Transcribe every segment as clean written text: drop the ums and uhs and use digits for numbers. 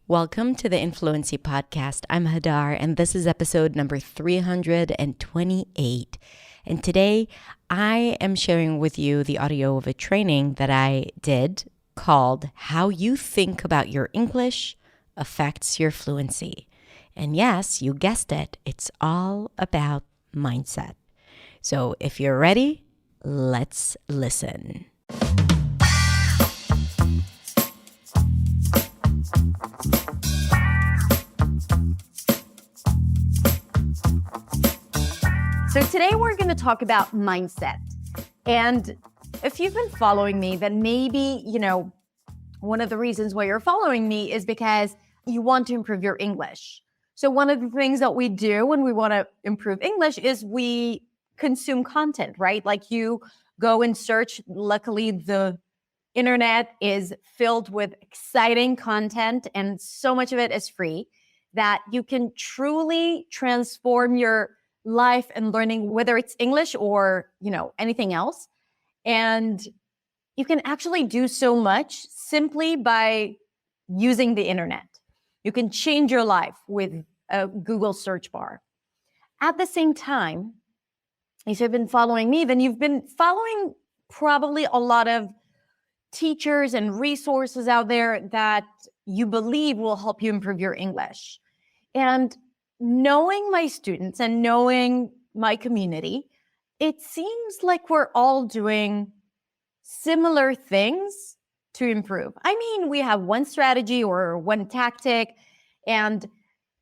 Welcome to the Fluency podcast. I'm Hadar, and this is episode number 328. And today, I am sharing with you the audio of a training that I did called How You Think About Your English Affects Your Fluency. And yes, you guessed it, it's all about mindset. So if you're ready, let's listen. So today we're going to talk about mindset. And if you've been following me, then maybe, one of the reasons why you're following me is because you want to improve your English. So one of the things that we do when we want to improve English is we consume content, right? Like you go and search. Luckily, the internet is filled with exciting content, and so much of it is free that you can truly transform your life and learning, whether it's English or, anything else. And you can actually do so much simply by using the internet. You can change your life with a Google search bar. At the same time, if you've been following me, then you've been following probably a lot of teachers and resources out there that you believe will help you improve your English. And knowing my students and knowing my community, it seems like we're all doing similar things to improve. I mean, we have one strategy or one tactic, and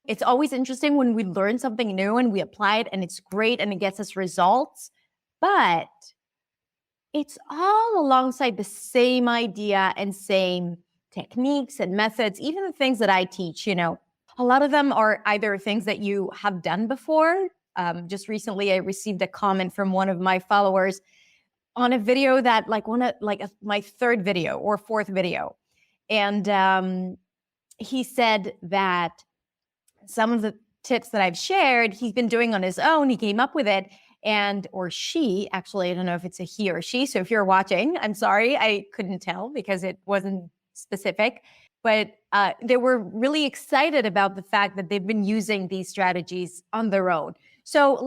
it's always interesting when we learn something new and we apply it and it's great and it gets us results, but it's all alongside the same idea and same techniques and methods, even the things that I teach, A lot of them are either things that you have done before. Just recently, I received a comment from one of my followers on a video that my third video or fourth video. And he said that some of the tips that I've shared, he's been doing on his own. He came up with it or she, actually, I don't know if it's a he or she. So if you're watching, I'm sorry, I couldn't tell because it wasn't specific. But they were really excited about the fact that they've been using these strategies on their own. So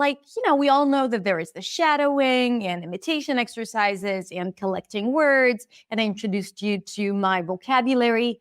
we all know that there is the shadowing and imitation exercises and collecting words. And I introduced you to my vocabulary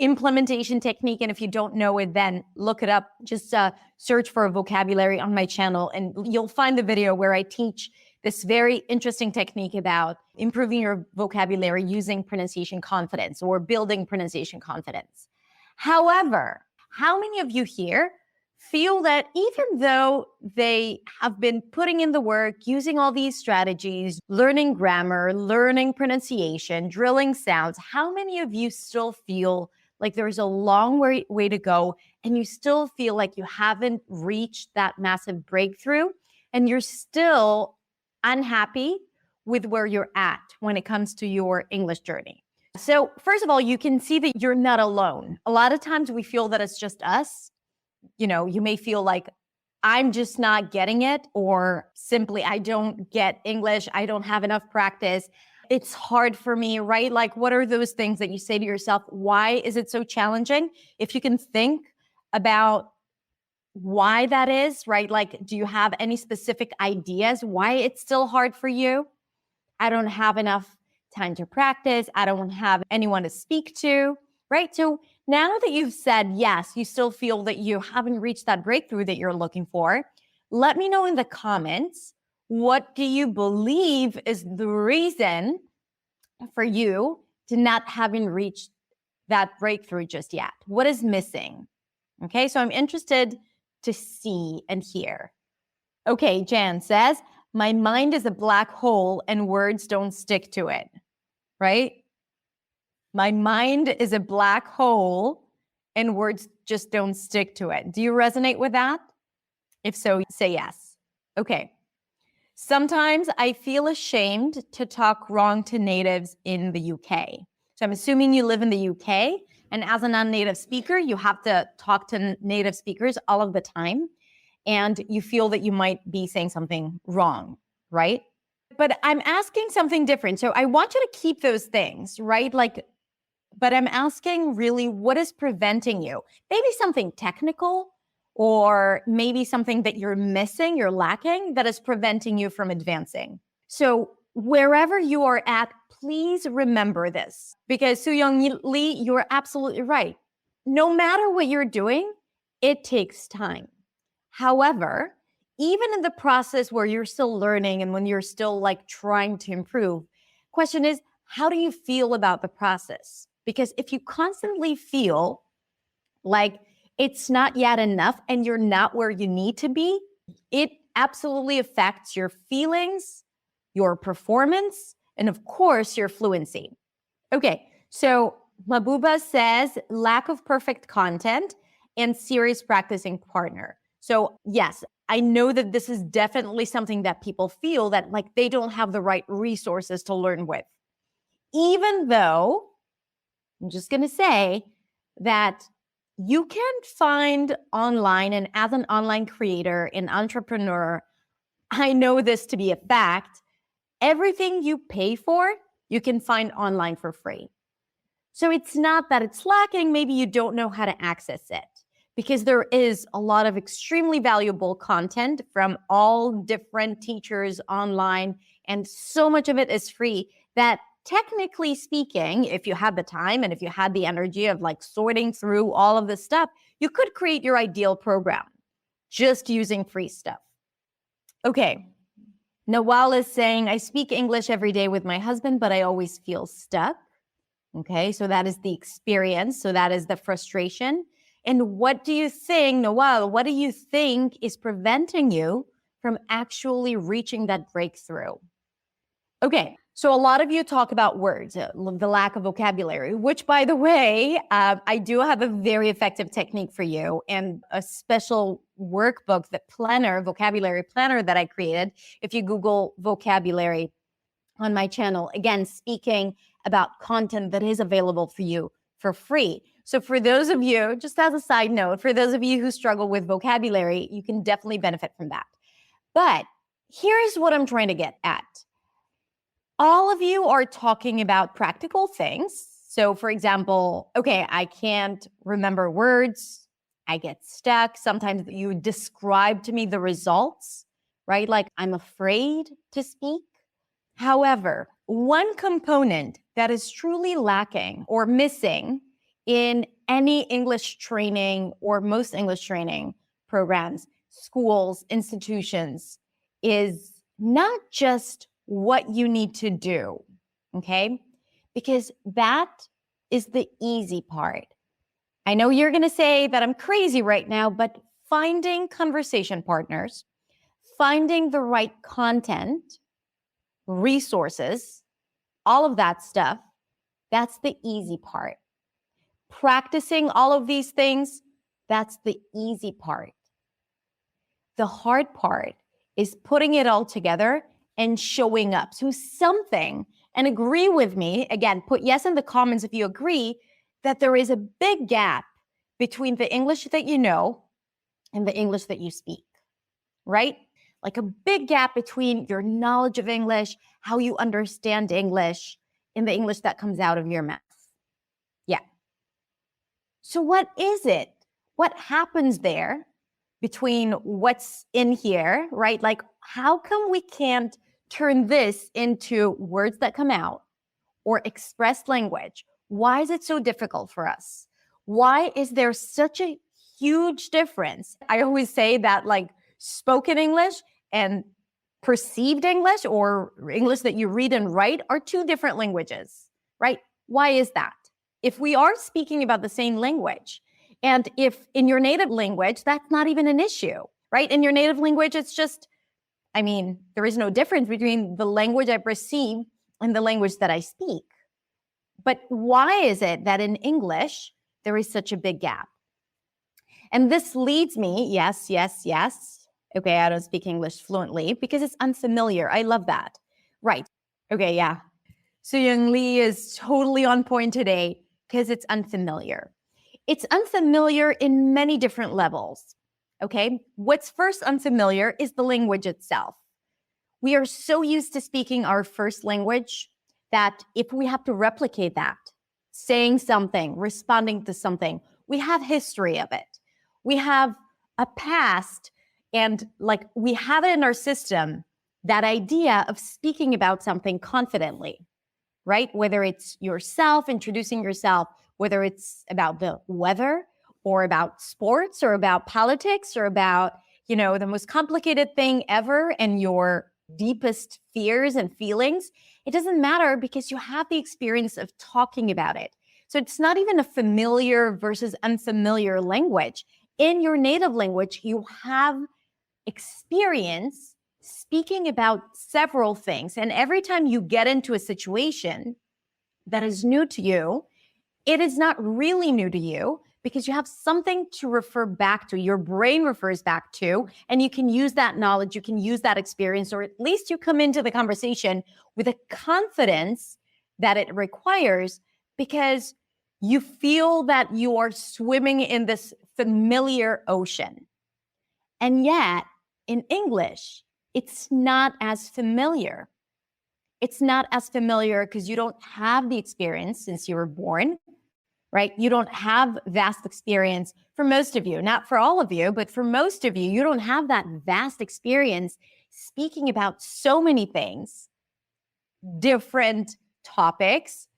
implementation technique. And if you don't know it, then look it up. Just search for a vocabulary on my channel and you'll find the video where I teach this very interesting technique about improving your vocabulary using pronunciation confidence or building pronunciation confidence. However, how many of you here feel that even though they have been putting in the work, using all these strategies, learning grammar, learning pronunciation, drilling sounds, how many of you still feel like there's a long way to go and you still feel like you haven't reached that massive breakthrough and you're still unhappy with where you're at when it comes to your English journey? So first of all, you can see that you're not alone. A lot of times we feel that it's just us. You may feel like I'm just not getting it, or simply I don't get English. I don't have enough practice. It's hard for me, right? Like, what are those things that you say to yourself? Why is it so challenging? If you can think about why that is, right? Like, do you have any specific ideas why it's still hard for you? I don't have enough time to practice. I don't have anyone to speak to, right? So now that you've said, yes, you still feel that you haven't reached that breakthrough that you're looking for, let me know in the comments, what do you believe is the reason for you to not having reached that breakthrough just yet? What is missing? Okay, so I'm interested to see and hear. Okay, Jan says, my mind is a black hole and words don't stick to it, right? My mind is a black hole and words just don't stick to it. Do you resonate with that? If so, say yes. Okay. Sometimes I feel ashamed to talk wrong to natives in the UK. So I'm assuming you live in the UK, and as a non-native speaker, you have to talk to native speakers all of the time, and you feel that you might be saying something wrong, right? But I'm asking something different. So I want you to keep those things, right? Like but I'm asking really what is preventing you? Maybe something technical or maybe something that you're missing, you're lacking, that is preventing you from advancing. So wherever you are at, please remember this, because Soo-Young Lee, you're absolutely right. No matter what you're doing, it takes time. However, even in the process where you're still learning and when you're still like trying to improve, question is, how do you feel about the process? Because if you constantly feel like it's not yet enough and you're not where you need to be, it absolutely affects your feelings, your performance, and of course, your fluency. Okay, so Mabuba says lack of perfect content and serious practicing partner. So yes, I know that this is definitely something that people feel that like they don't have the right resources to learn with. Even though I'm just going to say that you can find online, and as an online creator and entrepreneur, I know this to be a fact. Everything you pay for, you can find online for free. So it's not that it's lacking, maybe you don't know how to access it, because there is a lot of extremely valuable content from all different teachers online, and so much of it is free that technically speaking, if you had the time and if you had the energy of like sorting through all of this stuff, you could create your ideal program just using free stuff. Okay. Nawal is saying, I speak English every day with my husband, but I always feel stuck. Okay, so that is the experience. So that is the frustration. And what do you think, Noel, what do you think is preventing you from actually reaching that breakthrough? Okay, so a lot of you talk about words, the lack of vocabulary, which by the way, I do have a very effective technique for you and a special workbook, the planner, vocabulary planner that I created. If you Google vocabulary on my channel, again, speaking about content that is available for you for free. So for those of you, just as a side note, for those of you who struggle with vocabulary, you can definitely benefit from that. But here's what I'm trying to get at. All of you are talking about practical things. So for example, okay, I can't remember words. I get stuck. Sometimes you describe to me the results, right? Like I'm afraid to speak. However, one component that is truly lacking or missing in any English training or most English training programs, schools, institutions, is not just what you need to do, okay? Because that is the easy part. I know you're going to say that I'm crazy right now, but finding conversation partners, finding the right content, resources, all of that stuff, that's the easy part. Practicing all of these things, that's the easy part. The hard part is putting it all together and showing up. So something, and agree with me, again, put yes in the comments if you agree that there is a big gap between the English that you know and the English that you speak, right? Like a big gap between your knowledge of English, how you understand English, and the English that comes out of your mouth. Yeah. So what is it? What happens there between what's in here, right? Like, how come we can't turn this into words that come out or expressed language? Why is it so difficult for us? Why is there such a huge difference? I always say that like spoken English and perceived English or English that you read and write are two different languages, right? Why is that? If we are speaking about the same language, and if in your native language, that's not even an issue, right? In your native language, it's just, I mean, there is no difference between the language I perceive and the language that I speak. But why is it that in English, there is such a big gap? And this leads me, yes. Okay, I don't speak English fluently because it's unfamiliar. I love that. Right. Okay, yeah. So Young Lee is totally on point today because it's unfamiliar. It's unfamiliar in many different levels. Okay, what's first unfamiliar is the language itself. We are so used to speaking our first language that if we have to replicate that, saying something, responding to something. We have history of it. We have a past, and like we have it in our system, that idea of speaking about something confidently, right? Whether it's yourself, introducing yourself, whether it's about the weather or about sports or about politics or about, the most complicated thing ever and your deepest fears and feelings. It doesn't matter because you have the experience of talking about it. So it's not even a familiar versus unfamiliar language. In your native language, you have experience speaking about several things. And every time you get into a situation that is new to you, it is not really new to you because you have something to refer back to. Your brain refers back to, and you can use that knowledge, you can use that experience, or at least you come into the conversation with a confidence that it requires because you feel that you are swimming in this familiar ocean. And yet, in English, it's not as familiar. It's not as familiar because you don't have the experience since you were born, right? You don't have vast experience for most of you, not for all of you, but for most of you, you don't have that vast experience speaking about so many things, different topics,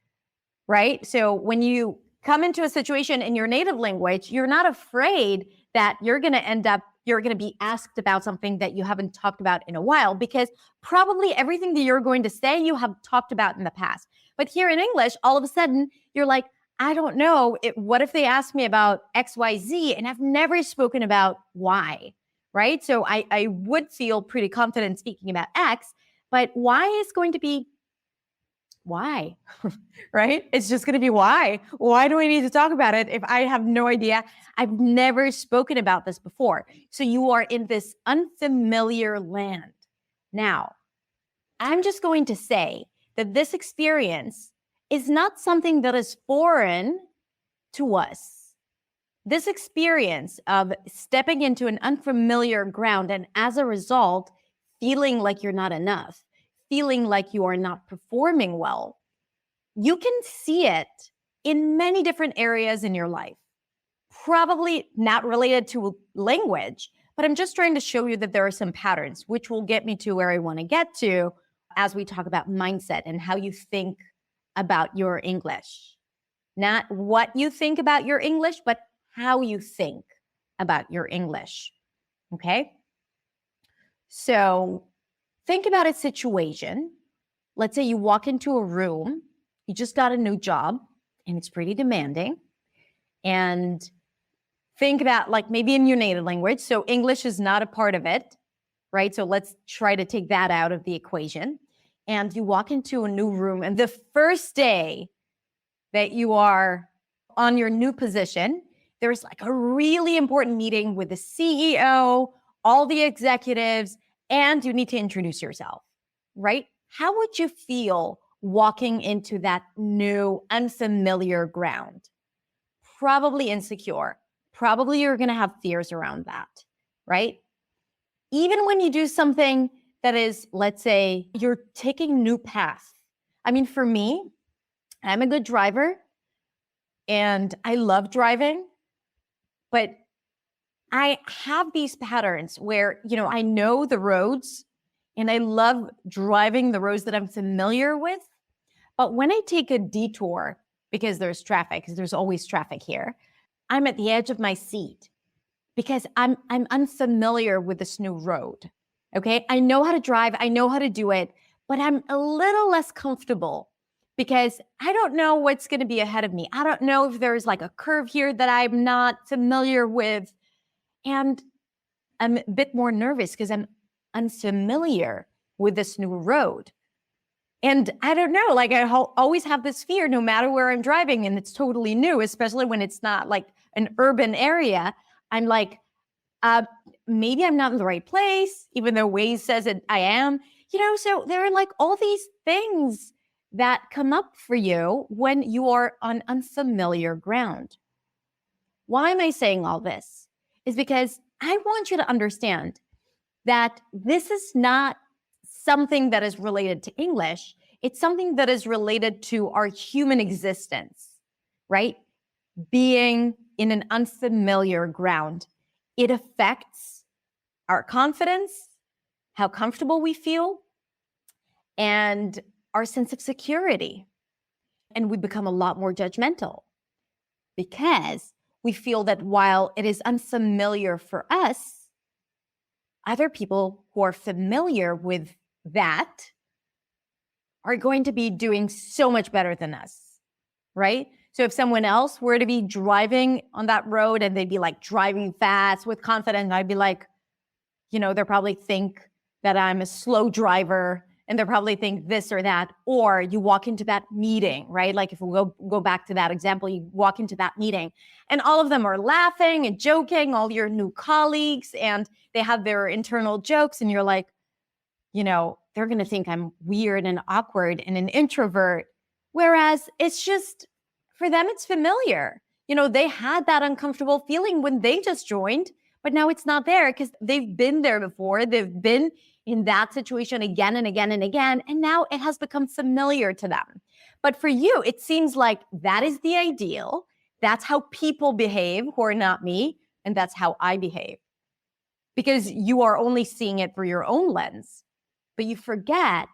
right? So when you come into a situation in your native language, you're not afraid that you're going to be asked about something that you haven't talked about in a while, because probably everything that you're going to say, you have talked about in the past. But here in English, all of a sudden, you're like, I don't know. What if they ask me about XYZ and I've never spoken about Y, right? So I would feel pretty confident speaking about X, but Y is going to be why, right? It's just going to be why. Why do I need to talk about it if I have no idea? I've never spoken about this before. So you are in this unfamiliar land. Now, I'm just going to say that this experience is not something that is foreign to us. This experience of stepping into an unfamiliar ground and as a result, feeling like you're not enough, feeling like you are not performing well, you can see it in many different areas in your life. Probably not related to language, but I'm just trying to show you that there are some patterns, which will get me to where I want to get to as we talk about mindset and how you think about your English. Not what you think about your English, but how you think about your English. Okay? So think about a situation. Let's say you walk into a room, you just got a new job, and it's pretty demanding. And think about like maybe in your native language. So English is not a part of it, right? So let's try to take that out of the equation. And you walk into a new room, and the first day that you are on your new position, there's like a really important meeting with the CEO, all the executives, and you need to introduce yourself, right? How would you feel walking into that new, unfamiliar ground? Probably insecure. Probably you're going to have fears around that, right? Even when you do something that is, let's say, you're taking new paths. I mean, for me, I'm a good driver and I love driving, but I have these patterns where, I know the roads and I love driving the roads that I'm familiar with. But when I take a detour, because there's traffic, because there's always traffic here, I'm at the edge of my seat because I'm unfamiliar with this new road. Okay. I know how to drive. I know how to do it, but I'm a little less comfortable because I don't know what's going to be ahead of me. I don't know if there's like a curve here that I'm not familiar with. And I'm a bit more nervous because I'm unfamiliar with this new road. And I don't know, like I always have this fear no matter where I'm driving, and it's totally new, especially when it's not like an urban area. I'm like, maybe I'm not in the right place, even though Waze says that I am, so there are like all these things that come up for you when you are on unfamiliar ground. Why am I saying all this? Is because I want you to understand that this is not something that is related to English. It's something that is related to our human existence. right? Being in an unfamiliar ground. It affects our confidence, how comfortable we feel, and our sense of security. And we become a lot more judgmental because we feel that while it is unfamiliar for us, other people who are familiar with that are going to be doing so much better than us, right? So if someone else were to be driving on that road and they'd be like driving fast with confidence, I'd be like, they'll probably think that I'm a slow driver and they'll probably think this or that. Or you walk into that meeting, right? Like if we go back to that example, you walk into that meeting and all of them are laughing and joking, all your new colleagues, and they have their internal jokes. And you're like, they're going to think I'm weird and awkward and an introvert. Whereas it's just, for them, it's familiar. They had that uncomfortable feeling when they just joined, but now it's not there because they've been there before. They've been in that situation again and again and again, and now it has become familiar to them. But for you, it seems like that is the ideal. That's how people behave who are not me, and that's how I behave. Because you are only seeing it through your own lens. But you forget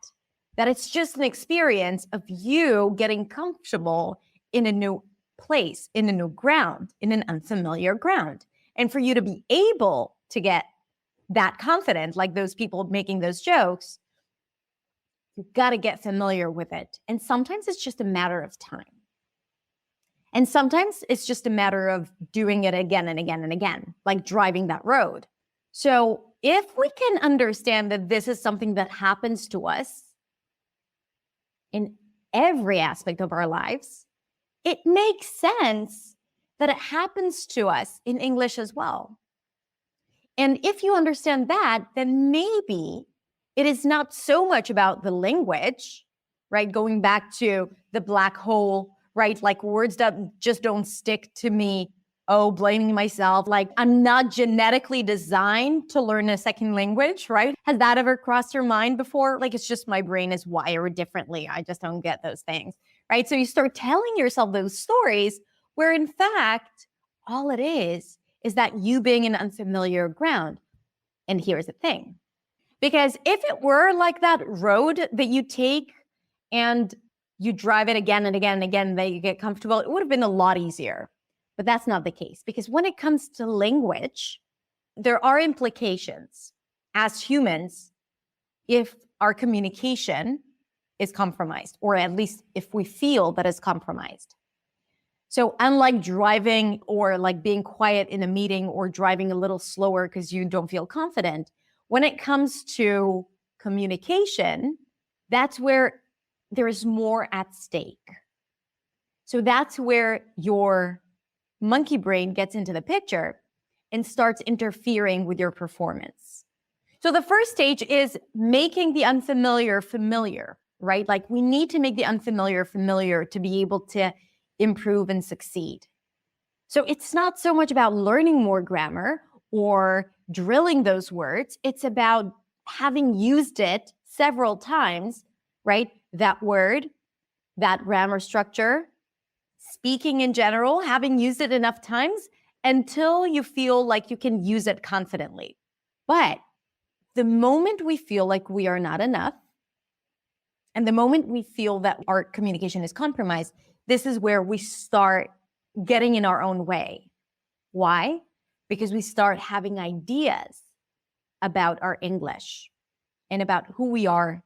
that it's just an experience of you getting comfortable in a new place, in a new ground, in an unfamiliar ground. And for you to be able to get that confident, like those people making those jokes, you've got to get familiar with it. And sometimes it's just a matter of time. And sometimes it's just a matter of doing it again and again and again, like driving that road. So if we can understand that this is something that happens to us in every aspect of our lives, it makes sense that it happens to us in English as well. And if you understand that, then maybe it is not so much about the language, right? Going back to the black hole, right? Like words that just don't stick to me. Oh, blaming myself. Like I'm not genetically designed to learn a second language, right? Has that ever crossed your mind before? Like it's just my brain is wired differently. I just don't get those things, right? So you start telling yourself those stories where in fact, all it is that you being in unfamiliar ground. And here's the thing. Because if it were like that road that you take and you drive it again and again and again, that you get comfortable, it would have been a lot easier. But that's not the case, because when it comes to language, there are implications as humans if our communication is compromised, or at least if we feel that it's compromised. So unlike driving or like being quiet in a meeting or driving a little slower because you don't feel confident, when it comes to communication, that's where there is more at stake. So that's where your monkey brain gets into the picture and starts interfering with your performance. So the first stage is making the unfamiliar familiar, right? Like we need to make the unfamiliar familiar to be able to improve and succeed. So it's not so much about learning more grammar or drilling those words. It's about having used it several times, right? That word, that grammar structure, speaking in general, having used it enough times until you feel like you can use it confidently. But the moment we feel like we are not enough, and the moment we feel that our communication is compromised, this is where we start getting in our own way. Why? Because we start having ideas about our English and about who we are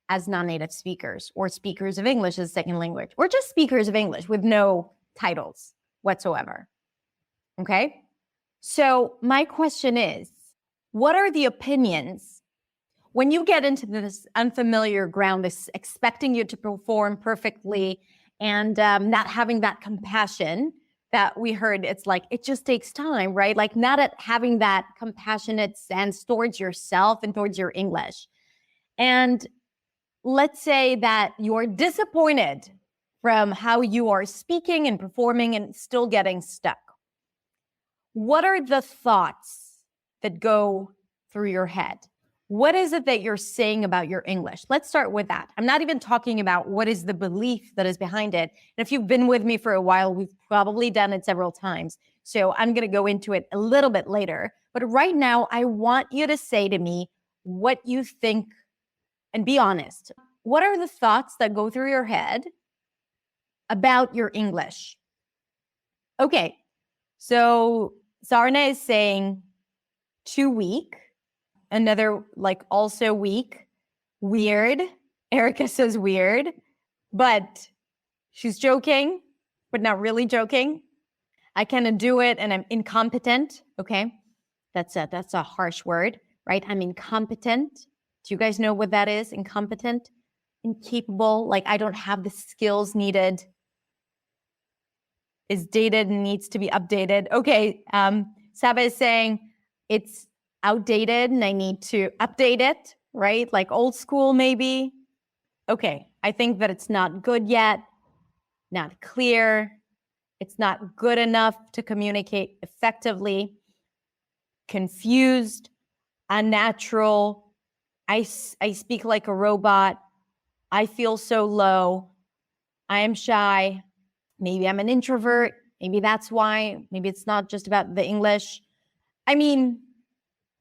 as non-native speakers or speakers of English as a second language, or just speakers of English with no titles whatsoever. Okay? So my question is, what are the opinions when you get into this unfamiliar ground, this expecting you to perform perfectly and not having that compassion that we heard? It's like, it just takes time, right? Like not having that compassionate sense towards yourself and towards your English. And let's say that you're disappointed from how you are speaking and performing and still getting stuck. What are the thoughts that go through your head? What is it that you're saying about your English? Let's start with that. I'm not even talking about what is the belief that is behind it. And if you've been with me for a while, we've probably done it several times. So I'm going to go into it a little bit later. But right now, I want you to say to me what you think and be honest. What are the thoughts that go through your head about your English? Okay, so Sarna is saying too weak. Another also weak, weird. Erica says weird, but she's joking, but not really joking. I cannot do it and I'm incompetent. Okay. That's a harsh word, right? I'm incompetent. Do you guys know what that is? Incompetent, incapable, like I don't have the skills needed. Is dated and needs to be updated. Okay. Saba is saying it's outdated and I need to update it, right? Like old school, maybe. Okay. I think that it's not good yet, not clear. It's not good enough to communicate effectively. Confused, unnatural. I speak like a robot. I feel so low. I am shy. Maybe I'm an introvert. Maybe that's why. Maybe it's not just about the English. I mean,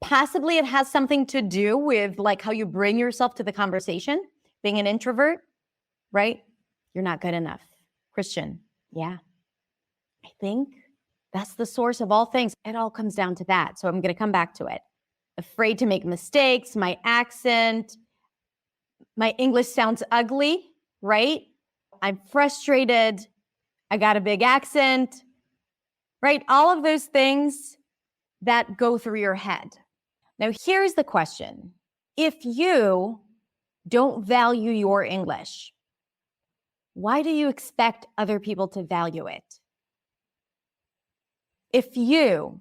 possibly it has something to do with like how you bring yourself to the conversation. Being an introvert, right? You're not good enough. Christian, yeah. I think that's the source of all things. It all comes down to that. So I'm going to come back to it. Afraid to make mistakes, my accent, my English sounds ugly, right? I'm frustrated. I got a big accent, right? All of those things that go through your head. Now, here's the question. If you don't value your English, why do you expect other people to value it? If you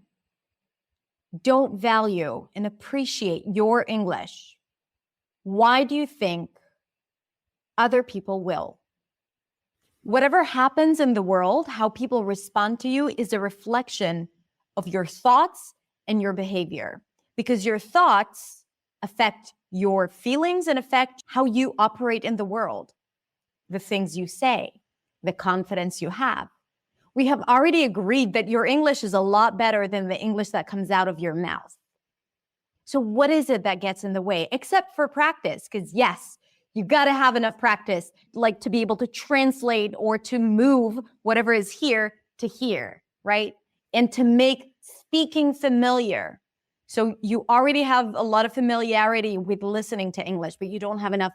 don't value and appreciate your English, why do you think other people will? Whatever happens in the world, how people respond to you is a reflection of your thoughts and your behavior, because your thoughts affect your feelings and affect how you operate in the world, the things you say, the confidence you have. We have already agreed that your English is a lot better than the English that comes out of your mouth. So what is it that gets in the way? Except for practice, because yes, you got to have enough practice, like to be able to translate or to move whatever is here to here, right? And to make speaking familiar. So you already have a lot of familiarity with listening to English, but you don't have enough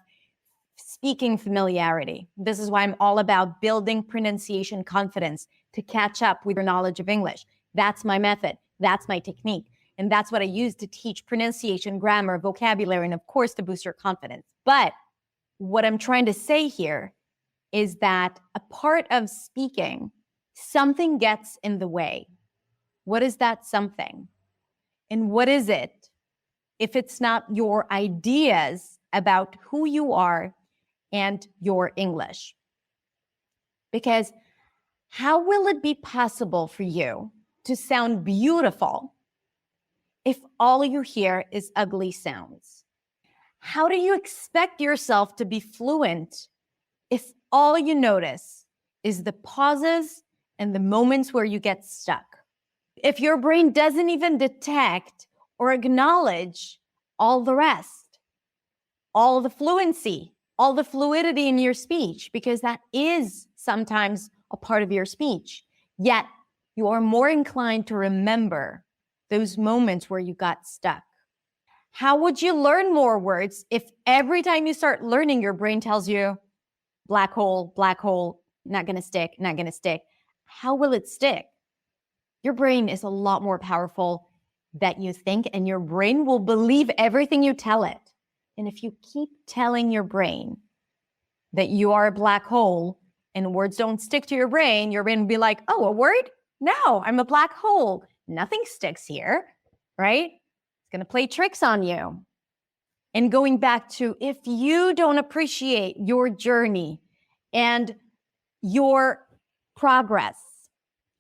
speaking familiarity. This is why I'm all about building pronunciation confidence to catch up with your knowledge of English. That's my method. That's my technique. And that's what I use to teach pronunciation, grammar, vocabulary, and of course, to boost your confidence. But what I'm trying to say here is that a part of speaking, something gets in the way. What is that something? And what is it if it's not your ideas about who you are and your English? Because how will it be possible for you to sound beautiful if all you hear is ugly sounds? How do you expect yourself to be fluent if all you notice is the pauses and the moments where you get stuck? If your brain doesn't even detect or acknowledge all the rest, all the fluency, all the fluidity in your speech, because that is sometimes a part of your speech, yet you are more inclined to remember those moments where you got stuck. How would you learn more words if every time you start learning, your brain tells you, black hole, not going to stick, not going to stick? How will it stick? Your brain is a lot more powerful than you think, and your brain will believe everything you tell it. And if you keep telling your brain that you are a black hole and words don't stick to your brain will be like, oh, a word? No, I'm a black hole. Nothing sticks here, right? It's going to play tricks on you. And going back to, if you don't appreciate your journey and your progress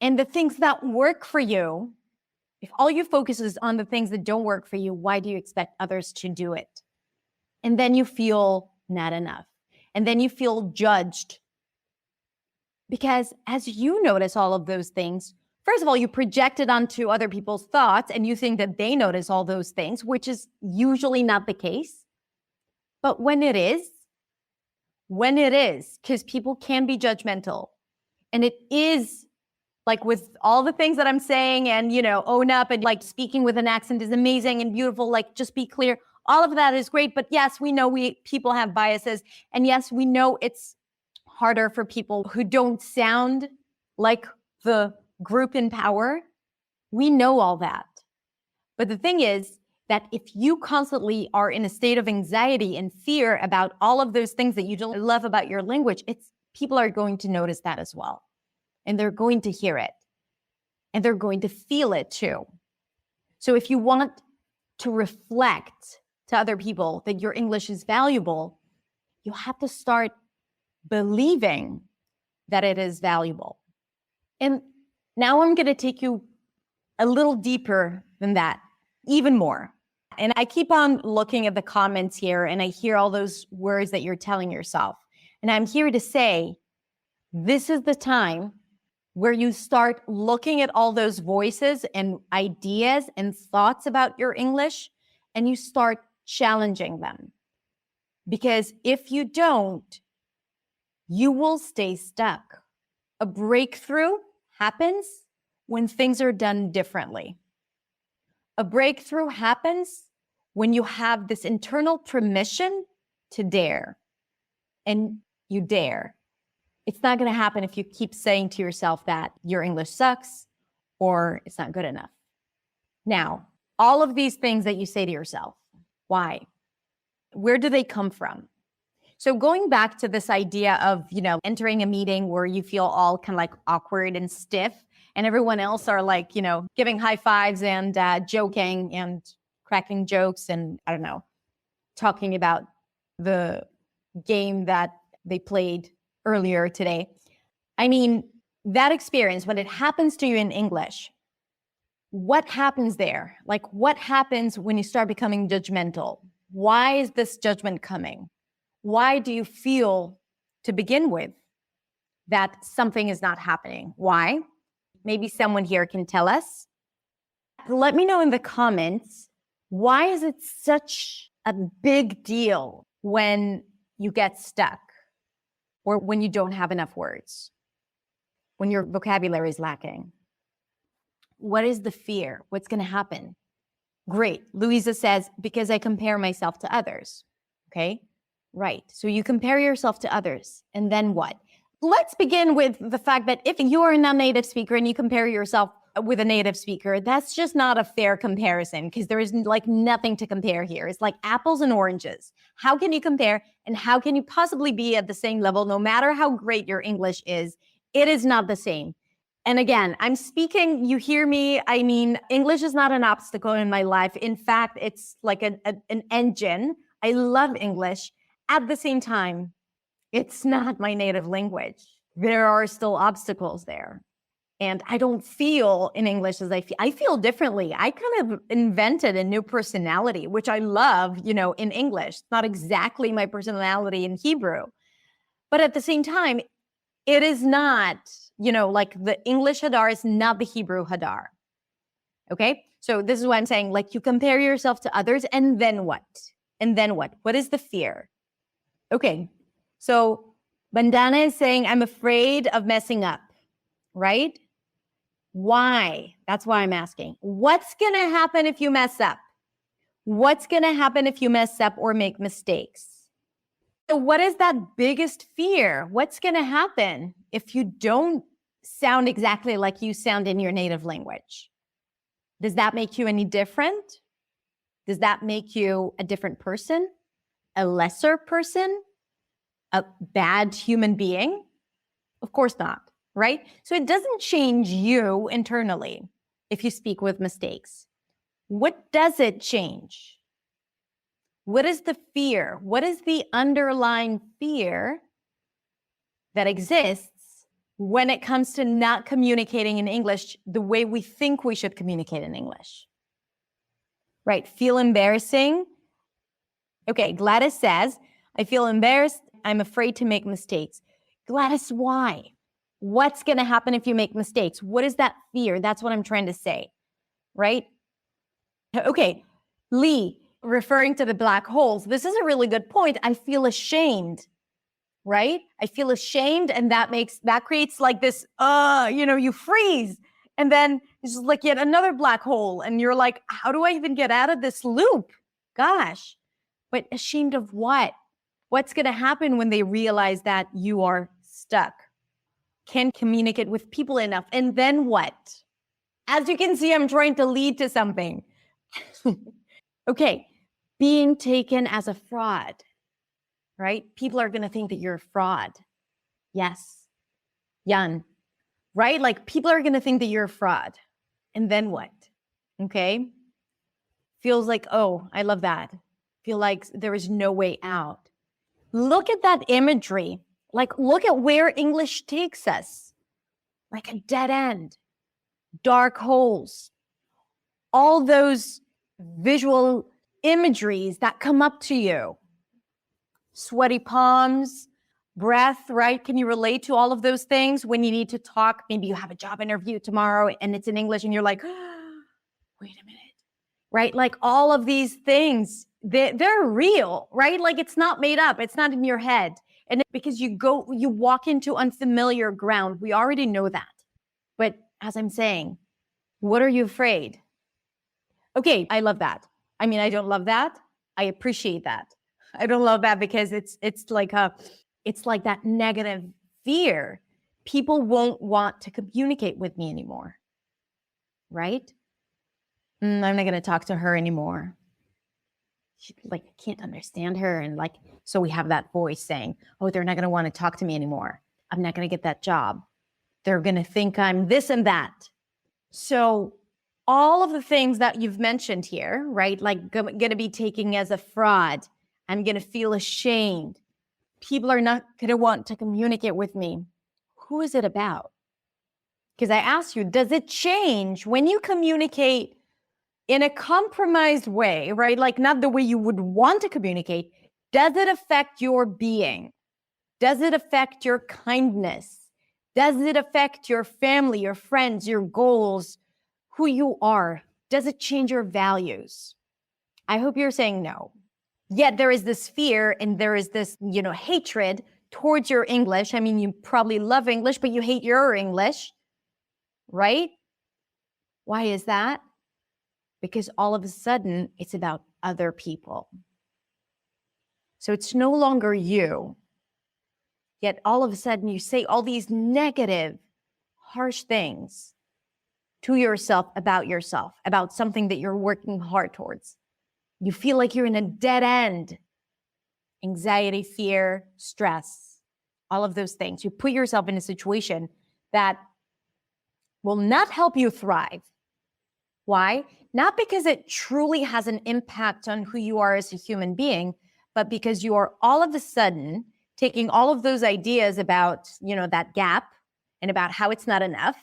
and the things that work for you, If all you focus is on the things that don't work for you, why do you expect others to do it? And then you feel not enough. And then you feel judged. Because as you notice all of those things, first of all, you project it onto other people's thoughts and you think that they notice all those things, which is usually not the case. But when it is, because people can be judgmental, and it is like with all the things that I'm saying and, own up and like speaking with an accent is amazing and beautiful. Like, just be clear. All of that is great. But yes, we know people have biases. And yes, we know it's harder for people who don't sound like the group in power. We know all that. But the thing is that if you constantly are in a state of anxiety and fear about all of those things that you don't love about your language, people are going to notice that as well. And they're going to hear it. And they're going to feel it too. So if you want to reflect to other people that your English is valuable, you have to start believing that it is valuable. And now I'm going to take you a little deeper than that, even more. And I keep on looking at the comments here and I hear all those words that you're telling yourself. And I'm here to say, this is the time where you start looking at all those voices and ideas and thoughts about your English and you start challenging them. Because if you don't, you will stay stuck. A breakthrough happens when things are done differently. A breakthrough happens when you have this internal permission to dare. And you dare. It's not going to happen if you keep saying to yourself that your English sucks or it's not good enough. Now, all of these things that you say to yourself, why? Where do they come from? So going back to this idea of, entering a meeting where you feel all kind of like awkward and stiff and everyone else are like, giving high fives and joking and cracking jokes and, I don't know, talking about the game that they played earlier today. I mean, that experience, when it happens to you in English, what happens there? Like, what happens when you start becoming judgmental? Why is this judgment coming? Why do you feel, to begin with, that something is not happening? Why? Maybe someone here can tell us. Let me know in the comments, why is it such a big deal when you get stuck or when you don't have enough words, when your vocabulary is lacking? What is the fear? What's going to happen? Great. Louisa says, because I compare myself to others. Okay, right. So you compare yourself to others, and then what? Let's begin with the fact that if you're a non-native speaker and you compare yourself with a native speaker, that's just not a fair comparison because there is like nothing to compare here. It's like apples and oranges. How can you compare and how can you possibly be at the same level no matter how great your English is? It is not the same. And again, I'm speaking, you hear me. I mean, English is not an obstacle in my life. In fact, it's like an engine. I love English. At the same time, it's not my native language. There are still obstacles there. And I don't feel in English as I feel. I feel differently. I kind of invented a new personality, which I love, in English. It's not exactly my personality in Hebrew. But at the same time, it is not, like the English Hadar is not the Hebrew Hadar. Okay? So this is why I'm saying, like, you compare yourself to others, and then what? And then what? What is the fear? Okay. So Bandana is saying, I'm afraid of messing up, right? Why? That's why I'm asking. What's going to happen if you mess up? What's going to happen if you mess up or make mistakes? So what is that biggest fear? What's going to happen if you don't sound exactly like you sound in your native language? Does that make you any different? Does that make you a different person? A lesser person? A bad human being? Of course not, right? So it doesn't change you internally if you speak with mistakes. What does it change? What is the fear? What is the underlying fear that exists when it comes to not communicating in English the way we think we should communicate in English. Right? Feel embarrassing. Okay, Gladys says, I feel embarrassed. I'm afraid to make mistakes. Gladys, why? What's going to happen if you make mistakes? What is that fear? That's what I'm trying to say, right? Okay, Lee, referring to the black holes, this is a really good point. I feel ashamed, right? I feel ashamed, and that creates like this, you freeze. And then it's just like yet another black hole. And you're like, how do I even get out of this loop? Gosh, but ashamed of what? What's going to happen when they realize that you are stuck? Can't communicate with people enough. And then what? As you can see, I'm trying to lead to something. Okay, being taken as a fraud, right? People are going to think that you're a fraud. Yes, Yan, right? Like people are going to think that you're a fraud. And then what? Okay, feels like, oh, I love that. Feel like there is no way out. Look at that imagery. Like, look at where English takes us. Like a dead end, dark holes, all those visual imageries that come up to you. Sweaty palms, breath, right? Can you relate to all of those things when you need to talk? Maybe you have a job interview tomorrow and it's in English and you're like, oh, wait a minute, right? Like all of these things, they're real, right? Like it's not made up. It's not in your head. And because you walk into unfamiliar ground, we already know that. But as I'm saying, what are you afraid? Okay, I love that. I mean, I don't love that. I appreciate that. I don't love that because it's like that negative fear. People won't want to communicate with me anymore, right? I'm not going to talk to her anymore. She, like, I can't understand her. And like, so we have that voice saying, oh, they're not going to want to talk to me anymore. I'm not going to get that job. They're going to think I'm this and that. So all of the things that you've mentioned here, right? Like going to be taken as a fraud. I'm going to feel ashamed. People are not going to want to communicate with me. Who is it about? Because I asked you, does it change when you communicate in a compromised way, right? Like not the way you would want to communicate. Does it affect your being? Does it affect your kindness? Does it affect your family, your friends, your goals, who you are? Does it change your values? I hope you're saying no. Yet there is this fear and there is this, hatred towards your English. I mean, you probably love English, but you hate your English, right? Why is that? Because all of a sudden it's about other people. So it's no longer you. Yet all of a sudden you say all these negative, harsh things to yourself, about something that you're working hard towards. You feel like you're in a dead end. Anxiety, fear, stress, all of those things. You put yourself in a situation that will not help you thrive. Why? Not because it truly has an impact on who you are as a human being, but because you are all of a sudden taking all of those ideas about, that gap and about how it's not enough,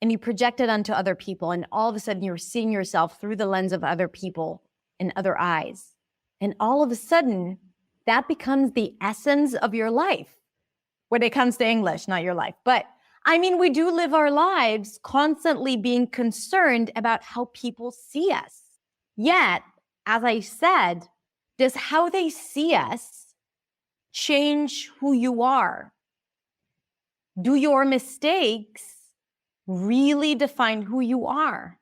and you project it onto other people. And all of a sudden you're seeing yourself through the lens of other people and other eyes. And all of a sudden that becomes the essence of your life when it comes to English, not your life. But I mean, we do live our lives constantly being concerned about how people see us. Yet, as I said, does how they see us change who you are? Do your mistakes really define who you are?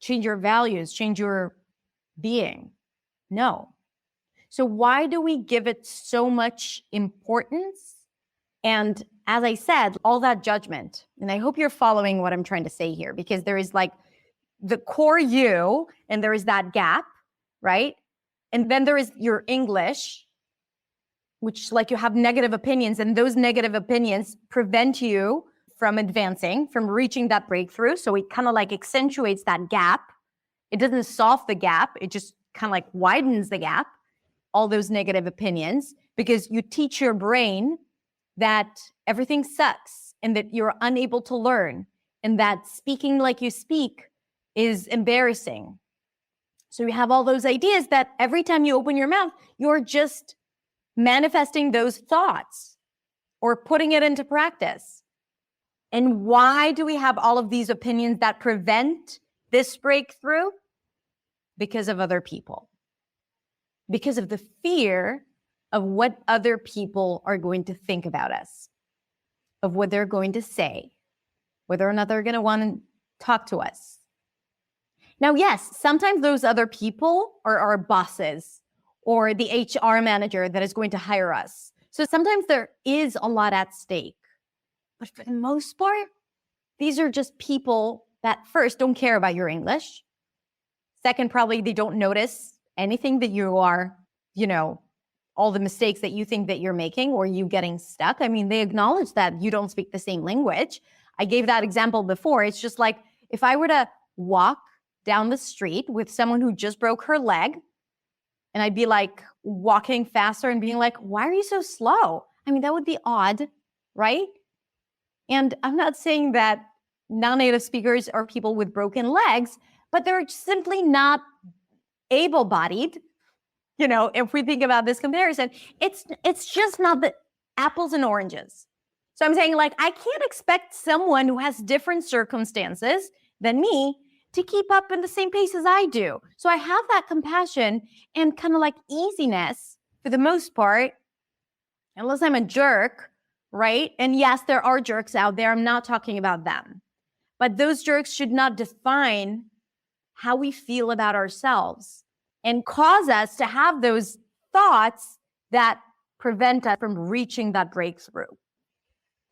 Change your values, change your being? No. So why do we give it so much importance? And as I said, all that judgment, and I hope you're following what I'm trying to say here, because there is like the core you, and there is that gap, right? And then there is your English, which like you have negative opinions, and those negative opinions prevent you from advancing, from reaching that breakthrough. So it kind of like accentuates that gap. It doesn't solve the gap. It just kind of like widens the gap, all those negative opinions, because you teach your brain that everything sucks and that you're unable to learn and that speaking like you speak is embarrassing. So you have all those ideas that every time you open your mouth, you're just manifesting those thoughts or putting it into practice. And why do we have all of these opinions that prevent this breakthrough? Because of other people. Because of the fear of what other people are going to think about us, of what they're going to say, whether or not they're going to want to talk to us. Now, yes, sometimes those other people are our bosses or the HR manager that is going to hire us. So sometimes there is a lot at stake. But for the most part, these are just people that first don't care about your English. Second, probably they don't notice anything that you are, all the mistakes that you think that you're making or you getting stuck. I mean, they acknowledge that you don't speak the same language. I gave that example before. It's just like if I were to walk down the street with someone who just broke her leg, and I'd be like walking faster and being like, why are you so slow? I mean, that would be odd, right? And I'm not saying that non-native speakers are people with broken legs, but they're simply not able-bodied. If we think about this comparison, it's just not the apples and oranges. So I'm saying, like, I can't expect someone who has different circumstances than me to keep up in the same pace as I do. So I have that compassion and kind of like easiness for the most part, unless I'm a jerk, right? And yes, there are jerks out there. I'm not talking about them. But those jerks should not define how we feel about ourselves and cause us to have those thoughts that prevent us from reaching that breakthrough.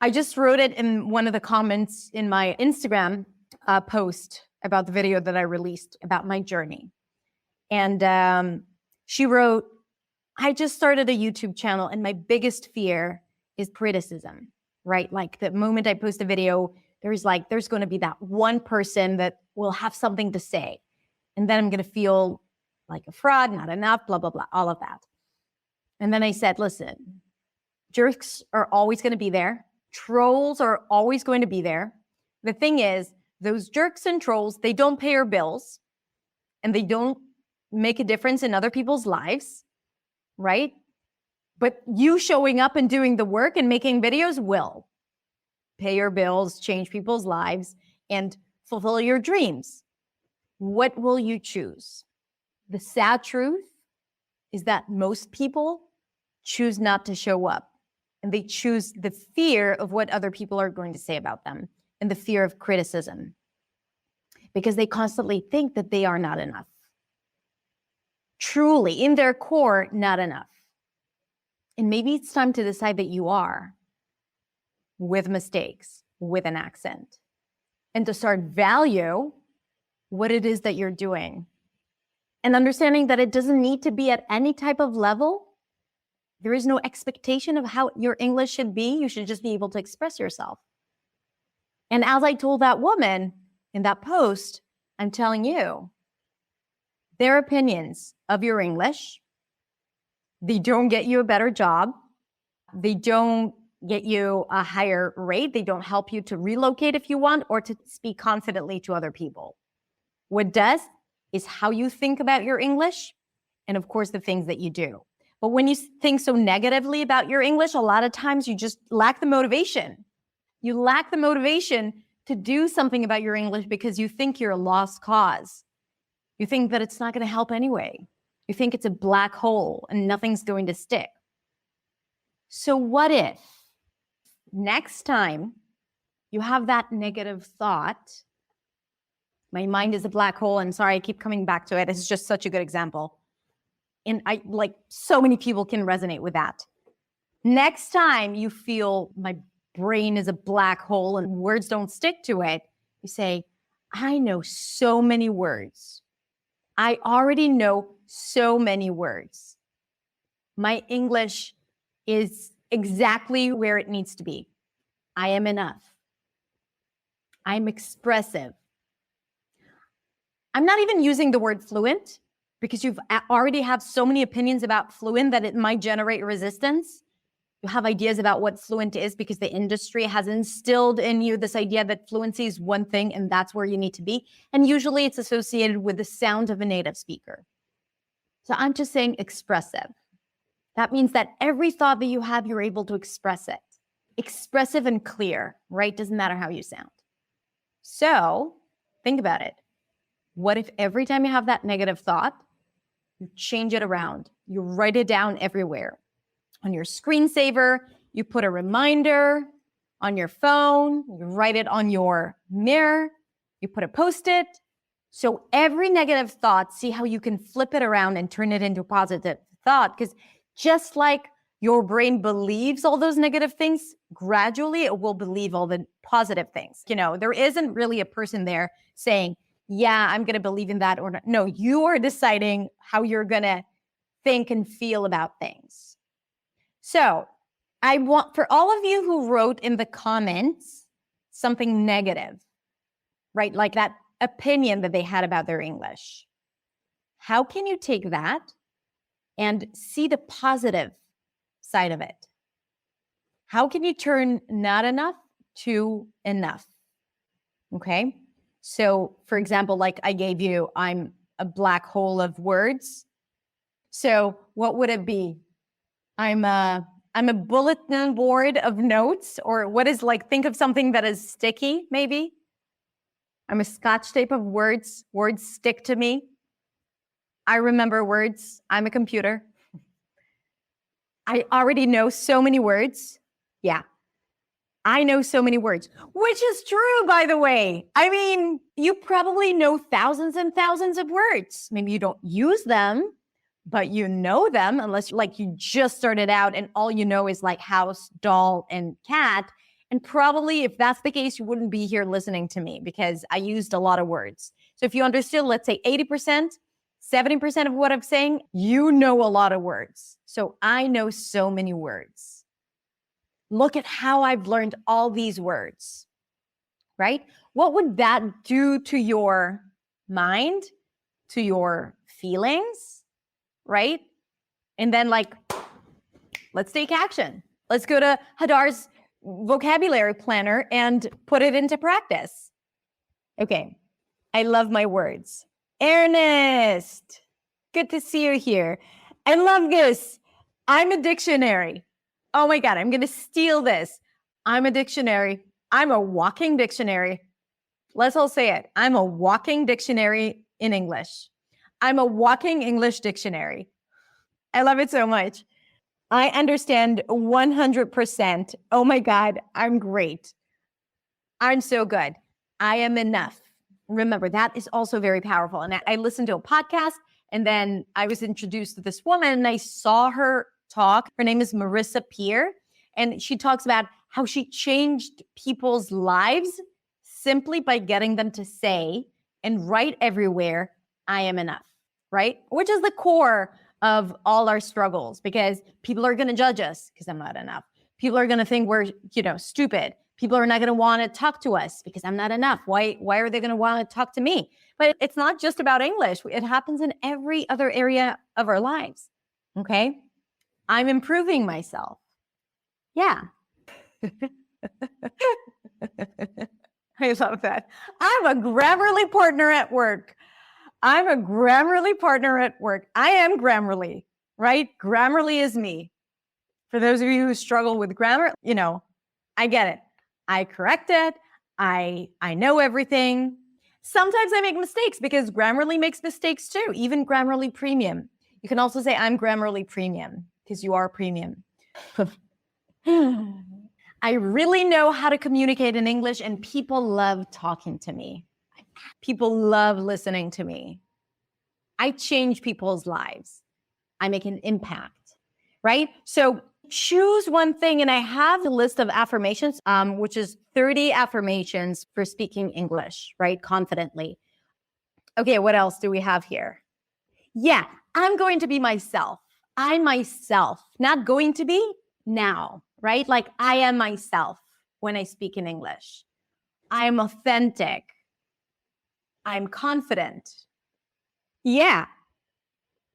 I just wrote it in one of the comments in my Instagram post about the video that I released about my journey. And she wrote, I just started a YouTube channel and my biggest fear is criticism, right? Like the moment I post a video, there's going to be that one person that will have something to say. And then I'm going to feel like a fraud, not enough, blah, blah, blah, all of that. And then I said, listen, jerks are always going to be there. Trolls are always going to be there. The thing is, those jerks and trolls, they don't pay your bills and they don't make a difference in other people's lives, right? But you showing up and doing the work and making videos will pay your bills, change people's lives, and fulfill your dreams. What will you choose? The sad truth is that most people choose not to show up, and they choose the fear of what other people are going to say about them and the fear of criticism because they constantly think that they are not enough. Truly, in their core, not enough. And maybe it's time to decide that you are, with mistakes, with an accent, and to start value what it is that you're doing. And understanding that it doesn't need to be at any type of level. There is no expectation of how your English should be. You should just be able to express yourself. And as I told that woman in that post, I'm telling you, their opinions of your English, they don't get you a better job. They don't get you a higher rate. They don't help you to relocate if you want or to speak confidently to other people. What does is how you think about your English and, of course, the things that you do. But when you think so negatively about your English, a lot of times you just lack the motivation. You lack the motivation to do something about your English because you think you're a lost cause. You think that it's not going to help anyway. You think it's a black hole and nothing's going to stick. So what if next time you have that negative thought, my mind is a black hole, and sorry, I keep coming back to it. It's just such a good example. And so many people can resonate with that. Next time you feel my brain is a black hole and words don't stick to it, you say, I know so many words. I already know so many words. My English is exactly where it needs to be. I am enough. I'm expressive. I'm not even using the word fluent because you've already have so many opinions about fluent that it might generate resistance. You have ideas about what fluent is because the industry has instilled in you this idea that fluency is one thing and that's where you need to be. And usually it's associated with the sound of a native speaker. So I'm just saying expressive. That means that every thought that you have, you're able to express it. Expressive and clear, right? Doesn't matter how you sound. So think about it. What if every time you have that negative thought, you change it around? You write it down everywhere. On your screensaver, you put a reminder on your phone, you write it on your mirror, you put a post-it. So every negative thought, see how you can flip it around and turn it into a positive thought. Because just like your brain believes all those negative things, gradually it will believe all the positive things. There isn't really a person there saying, yeah, I'm going to believe in that or not. No, you are deciding how you're going to think and feel about things. So I want for all of you who wrote in the comments something negative, right? Like that opinion that they had about their English. How can you take that and see the positive side of it? How can you turn not enough to enough? Okay. So for example, like I gave you, I'm a black hole of words. So what would it be? I'm a bulletin board of notes, or what is like, think of something that is sticky, maybe. I'm a scotch tape of words. Words stick to me. I remember words. I'm a computer. I already know so many words. Yeah. I know so many words, which is true, by the way. I mean, you probably know thousands and thousands of words. Maybe you don't use them, but you know them, unless you just started out and all you know is like house, doll, and cat. And probably if that's the case, you wouldn't be here listening to me because I used a lot of words. So if you understood, let's say 80%, 70% of what I'm saying, you know a lot of words. So I know so many words. Look at how I've learned all these words, right? What would that do to your mind, to your feelings, right? And then let's take action. Let's go to Hadar's vocabulary planner and put it into practice. Okay, I love my words. Ernest, good to see you here. I love this. I'm a dictionary. Oh my God, I'm going to steal this. I'm a dictionary. I'm a walking dictionary. Let's all say it. I'm a walking dictionary in English. I'm a walking English dictionary. I love it so much. I understand 100%. Oh my God, I'm great. I'm so good. I am enough. Remember, that is also very powerful. And I listened to a podcast and then I was introduced to this woman and I saw her talk. Her name is Marissa Peer. And she talks about how she changed people's lives simply by getting them to say and write everywhere, I am enough, right? Which is the core of all our struggles because people are going to judge us because I'm not enough. People are going to think we're, stupid. People are not going to want to talk to us because I'm not enough. Why are they going to want to talk to me? But it's not just about English. It happens in every other area of our lives. Okay? I'm improving myself. Yeah. I love that. I'm a Grammarly partner at work. I am Grammarly, right? Grammarly is me. For those of you who struggle with grammar, I get it. I correct it. I know everything. Sometimes I make mistakes because Grammarly makes mistakes too, even Grammarly Premium. You can also say I'm Grammarly Premium because you are premium. I really know how to communicate in English and people love talking to me. People love listening to me. I change people's lives. I make an impact, right? So choose one thing. And I have a list of affirmations, which is 30 affirmations for speaking English, right? Confidently. Okay, what else do we have here? Yeah, I'm going to be myself. I'm myself, not going to be now, right? Like I am myself when I speak in English. I'm authentic. I'm confident. Yeah.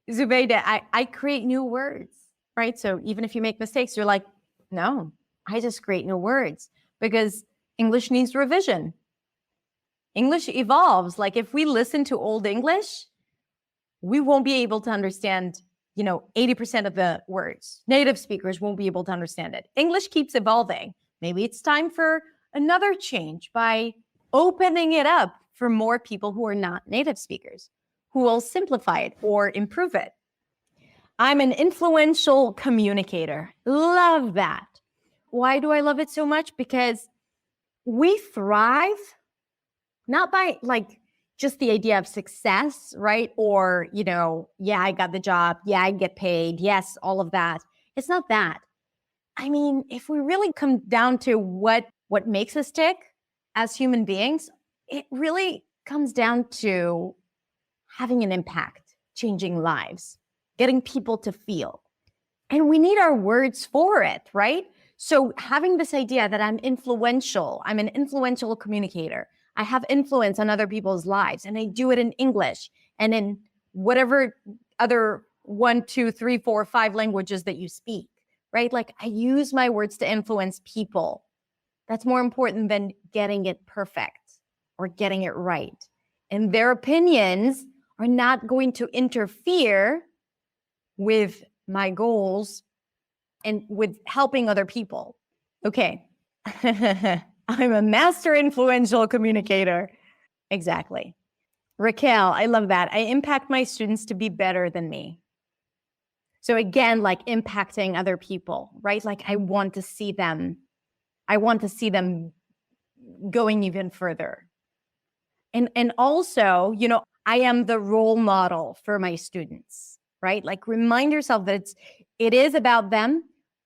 Zubeida, I create new words, right? So even if you make mistakes, you're like, No, I just create new words because English needs revision. English evolves. Like if we listen to old English, we won't be able to understand, 80% of the words. Native speakers won't be able to understand it. English keeps evolving. Maybe it's time for another change by opening it up for more people who are not native speakers, who will simplify it or improve it. I'm an influential communicator. Love that. Why do I love it so much? Because we thrive not by just the idea of success, right? Or, yeah, I got the job. Yeah, I get paid. Yes, all of that. It's not that. I mean, if we really come down to what makes us tick as human beings, it really comes down to having an impact, changing lives, getting people to feel. And we need our words for it, right? So having this idea that I'm an influential communicator, I have influence on other people's lives, and I do it in English and in whatever other 1, 2, 3, 4, 5 languages that you speak, right? Like I use my words to influence people. That's more important than getting it perfect or getting it right. And their opinions are not going to interfere with my goals and with helping other people. Okay. I'm a master influential communicator. Exactly. Raquel, I love that. I impact my students to be better than me. So again, like impacting other people, right? Like I want to see them going even further. And also, I am the role model for my students, right? Like remind yourself that it is about them,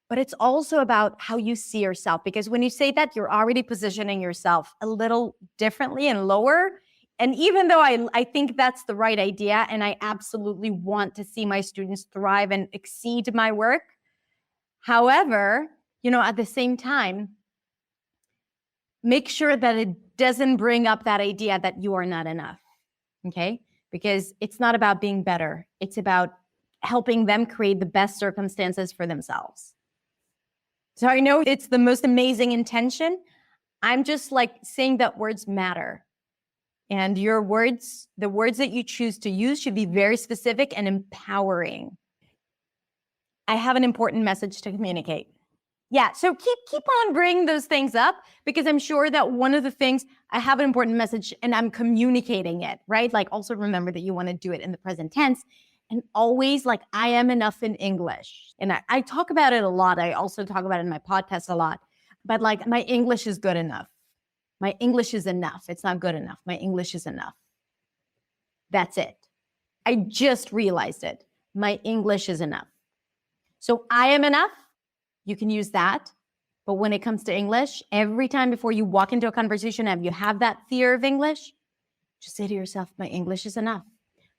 but it's also about how you see yourself. Because when you say that, you're already positioning yourself a little differently and lower. And even though I think that's the right idea, and I absolutely want to see my students thrive and exceed my work, however, at the same time, make sure that it doesn't bring up that idea that you are not enough, okay? Because it's not about being better. It's about helping them create the best circumstances for themselves. So I know it's the most amazing intention. I'm just saying that words matter. And your words, the words that you choose to use should be very specific and empowering. I have an important message to communicate. Yeah, so keep on bringing those things up because I'm sure that one of the things, I have an important message and I'm communicating it, right? Like also remember that you want to do it in the present tense and always I am enough in English. And I talk about it a lot. I also talk about it in my podcast a lot, but my English is good enough. My English is enough. It's not good enough. My English is enough. That's it. I just realized it. My English is enough. So I am enough. You can use that. But when it comes to English, every time before you walk into a conversation and you have that fear of English, just say to yourself, my English is enough.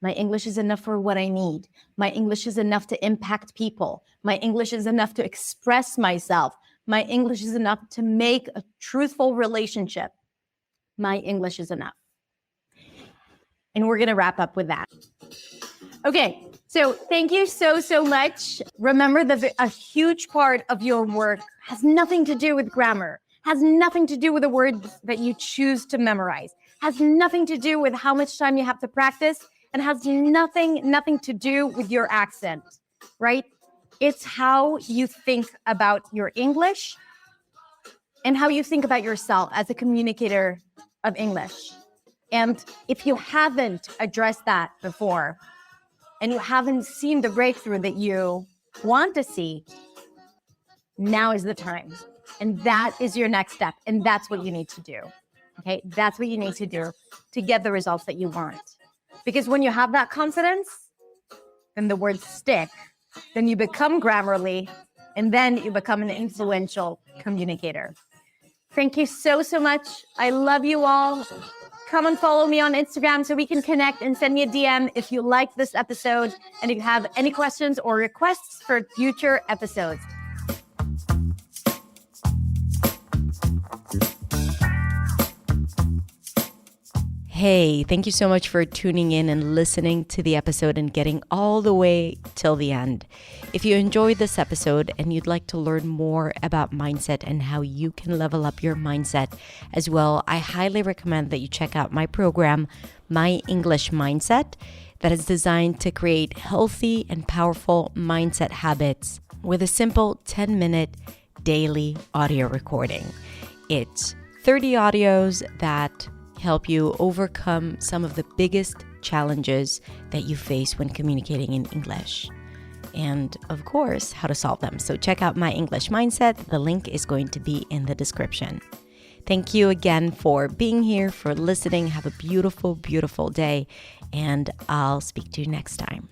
My English is enough for what I need. My English is enough to impact people. My English is enough to express myself. My English is enough to make a truthful relationship. My English is enough. And we're going to wrap up with that. Okay, so thank you so much. Remember that a huge part of your work has nothing to do with grammar, has nothing to do with the words that you choose to memorize, has nothing to do with how much time you have to practice, and has nothing to do with your accent, right? It's how you think about your English and how you think about yourself as a communicator of English. And if you haven't addressed that before, and you haven't seen the breakthrough that you want to see, now is the time. And that is your next step. And that's what you need to do. Okay, that's what you need to do to get the results that you want. Because when you have that confidence, then the words stick. Then you become Grammarly, and then you become an influential communicator. Thank you so much. I love you all. Come and follow me on Instagram so we can connect and send me a DM if you like this episode and if you have any questions or requests for future episodes. Hey, thank you so much for tuning in and listening to the episode and getting all the way till the end. If you enjoyed this episode and you'd like to learn more about mindset and how you can level up your mindset as well, I highly recommend that you check out my program, My English Mindset, that is designed to create healthy and powerful mindset habits with a simple 10-minute daily audio recording. It's 30 audios that help you overcome some of the biggest challenges that you face when communicating in English. And of course, how to solve them. So check out My English Mindset. The link is going to be in the description. Thank you again for being here, for listening. Have a beautiful, beautiful day. And I'll speak to you next time.